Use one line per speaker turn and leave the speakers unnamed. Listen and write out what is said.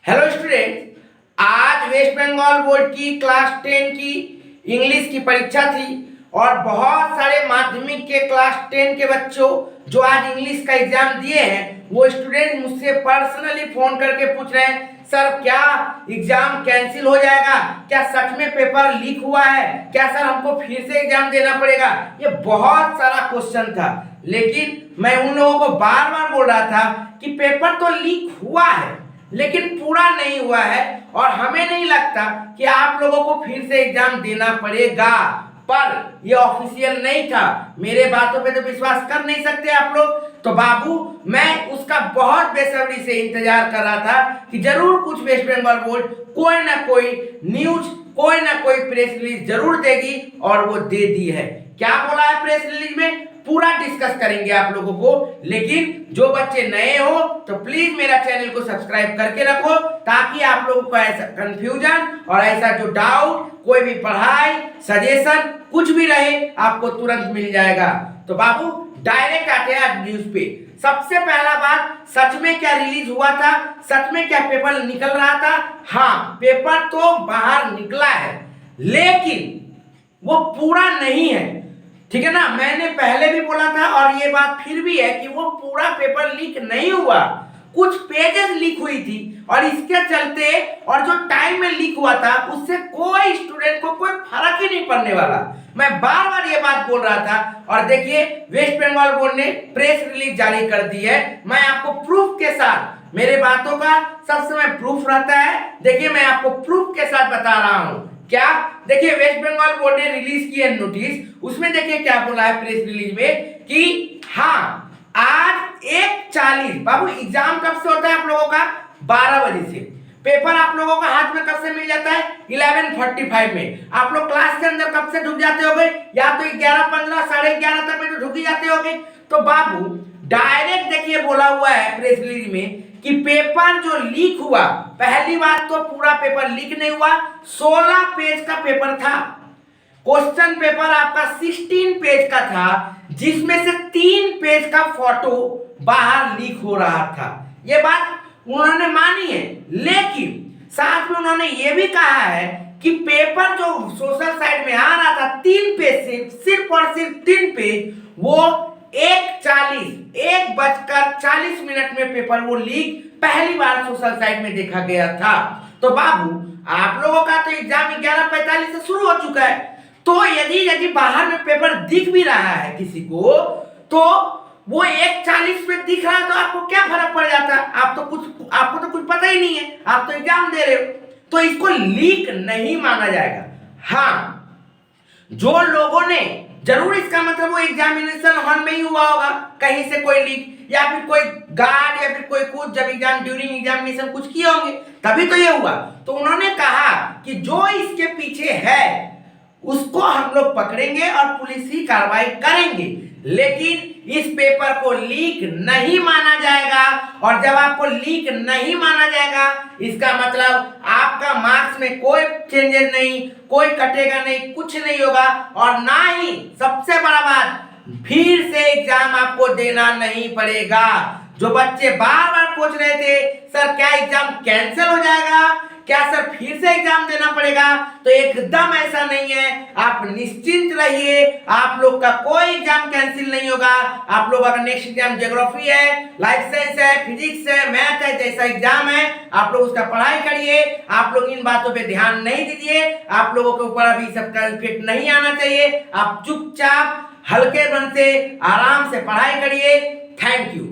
Hello student, आज waste Bengal board की class 10 की इंग्लिश की परीक्षा थी और बहुत सारे माध्यमिक के क्लास 10 के बच्चों जो आज इंग्लिश का एग्जाम दिए हैं वो स्टूडेंट मुझसे पर्सनली फोन करके पूछ रहे हैं, सर क्या एग्जाम कैंसिल हो जाएगा, क्या सच में पेपर लीक हुआ है, क्या सर हमको फिर से एग्जाम देना पड़ेगा। ये बहुत सारा क्वेश्चन था, लेकिन मैं उन लोगों को बार बार बोल रहा था कि पेपर तो लीक हुआ है लेकिन पूरा नहीं हुआ है और हमें नहीं लगता कि आप लोगों को फिर से एग्जाम देना पड़ेगा। पर ये ऑफिशियल नहीं था, मेरे बातों पे तो विश्वास कर नहीं सकते आप लोग। तो बाबू मैं उसका बहुत बेसब्री से इंतजार कर रहा था कि जरूर कुछ वेस्ट बंगाल बोर्ड कोई ना कोई न्यूज, कोई ना कोई प्रेस रिलीज जरूर देगी और वो दे दी है। क्या बोला है प्रेस रिलीज में पूरा डिस्कस करेंगे आप लोगों को, लेकिन जो बच्चे नए हो तो प्लीज मेरा चैनल को सब्सक्राइब करके रखो ताकि आप लोगों को ऐसा कंफ्यूजन और ऐसा जो डाउट, कोई भी पढ़ाई सजेशन कुछ भी रहे आपको तुरंत मिल जाएगा। तो बाबू डायरेक्ट आते हैं आज न्यूज पे। सबसे पहला बात, सच में क्या रिलीज हुआ था, सच में क्या पेपर निकल रहा था। हाँ, पेपर तो बाहर निकला है लेकिन वो पूरा नहीं है, ठीक है ना। मैंने पहले भी बोला था और ये बात फिर भी है कि वो पूरा पेपर लीक नहीं हुआ, कुछ पेजेस लीक हुई थी और इसके चलते और जो टाइम में लीक हुआ था उससे कोई स्टूडेंट को कोई फर्क ही नहीं पड़ने वाला। मैं बार बार ये बात बोल रहा था और देखिए वेस्ट बंगाल बोर्ड ने प्रेस रिलीज जारी कर दी है। मैं आपको प्रूफ के साथ, मेरे बातों का सब समय प्रूफ रहता है, देखिए मैं आपको प्रूफ के साथ बता रहा हूं। क्या देखिए वेस्ट बंगाल बोर्ड ने रिलीज की है नोटिस, उसमें देखिए क्या बोला है प्रेस रिलीज में कि हाँ आज 1:40 बाबू एग्जाम कब से होता है आप लोगों का 12 बजे से, पेपर आप लोगों का हाथ में कब से मिल जाता है 11:45 में। आप लोग क्लास के अंदर कब से ढुक जाते होगे, या तो 11:15 11:30 तक में तो ढुक ही जाते होगे। तो बाबू डायरेक्ट देखिए बोला हुआ है प्रेस रिलीज में कि पेपर जो लीक हुआ, पहली बात तो पूरा पेपर लीक नहीं हुआ, 16 पेज का पेपर था। क्वेश्चन पेपर आपका 16 पेज का था जिसमें से 3 पेज का फोटो बाहर लीक हो रहा था। ये बात उन्होंने मानी है, लेकिन साथ में उन्होंने ये भी कहा है कि पेपर जो सोशल साइट में आ रहा था 3 पेज से, सिर्फ और सिर्फ 3 पेज, वो 1:40 में पेपर वो लीक पहली बार सोशल साइट में देखा गया था। तो बाबू आप लोगों का तो एग्जाम 11:45 से शुरू हो चुका है, तो यदि बाहर में पेपर दिख भी रहा है किसी को तो वो 1:40 में दिख रहा है तो आपको क्या फर्क पड़ जाता है। आपको तो कुछ पता ही नहीं है, आप तो एग्जाम दे रहे हो, तो इसको लीक नहीं माना जाएगा। हाँ, जो लोगों ने जरूर इसका मतलब वो एग्जामिनेशन हॉल में ही हुआ होगा, कहीं से कोई लीक या फिर कोई गार्ड या फिर कोई कुछ जब एग्जाम ड्यूरिंग एग्जामिनेशन कुछ किए होंगे तभी तो ये हुआ। तो उन्होंने कहा कि जो इसके पीछे है उसको हम लोग पकड़ेंगे और पुलिस ही कार्रवाई करेंगे, लेकिन इस पेपर को लीक नहीं माना जाएगा। और जब आपको लीक नहीं माना जाएगा इसका मतलब आपका मार्क्स में कोई चेंजेस नहीं, कोई कटेगा नहीं, कुछ नहीं होगा और ना ही सबसे बड़ा बात फिर से एग्जाम आपको देना नहीं पड़ेगा। जो बच्चे बार बार पूछ रहे थे सर क्या एग्जाम कैंसिल हो जाएगा, क्या सर फिर से एग्जाम देना पड़ेगा, तो एकदम ऐसा नहीं है। आप निश्चिंत रहिए, आप लोग का कोई एग्जाम कैंसिल नहीं होगा। आप लोग का नेक्स्ट एग्जाम ज्योग्राफी है, लाइफ साइंस है, फिजिक्स है, मैथ है, जैसा एग्जाम है आप लोग उसका पढ़ाई करिए। आप लोग इन बातों पे ध्यान नहीं दीजिए, आप लोगों के ऊपर अभी सबका इफेक्ट नहीं आना चाहिए। आप चुपचाप हल्के मन से आराम से पढ़ाई करिए। Thank you.